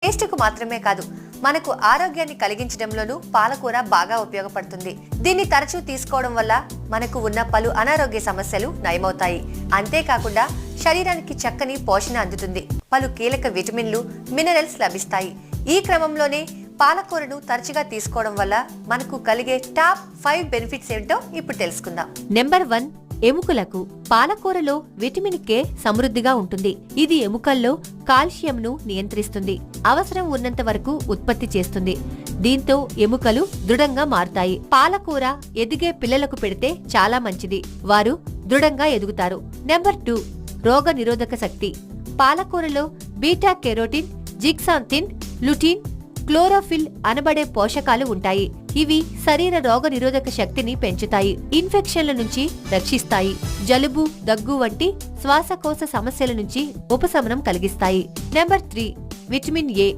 టేస్టుకు మాత్రమే కాదు, మనకు ఆరోగ్యాన్ని కలిగించడంలోనూ పాలకూర బాగా ఉపయోగపడుతుంది. దీన్ని తరచూ తీసుకోవడం వల్ల మనకు ఉన్న పలు అనారోగ్య సమస్యలు నయమవుతాయి. అంతేకాకుండా శరీరానికి చక్కని పోషణ అందుతుంది. పలు కీలక విటమిన్లు, మినరల్స్ లభిస్తాయి. ఈ క్రమంలోనే పాలకూరను తరచుగా తీసుకోవడం వల్ల మనకు కలిగే టాప్ 5 బెనిఫిట్స్ ఏంటో ఇప్పుడు తెలుసుకుందాం. నెంబర్ 1, ఎముకలకు. పాలకూరలో విటమిన్ కే సమృద్ధిగా ఉంటుంది. ఇది ఎముకల్లో కాల్షియంను నియంత్రిస్తుంది, అవసరం ఉన్నంత వరకు ఉత్పత్తి చేస్తుంది. దీంతో ఎముకలు దృఢంగా మారుతాయి. పాలకూర ఎదిగే పిల్లలకు పెడితే చాలా మంచిది, వారు దృఢంగా ఎదుగుతారు. నెంబర్ 2, రోగ నిరోధక శక్తి. పాలకూరలో బీటా కెరోటిన్, జిక్సాంతిన్, లుటిన్, క్లోరోఫిల్ అనబడే పోషకాలు ఉంటాయి. ఇవి శరీర రోగ నిరోధక శక్తిని పెంచుతాయి, ఇన్ఫెక్షన్ల నుంచి రక్షిస్తాయి, జలుబు, దగ్గు వంటి శ్వాసకోశ సమస్యల నుంచి ఉపశమనం కలిగిస్తాయి. Number 3, vitamin A.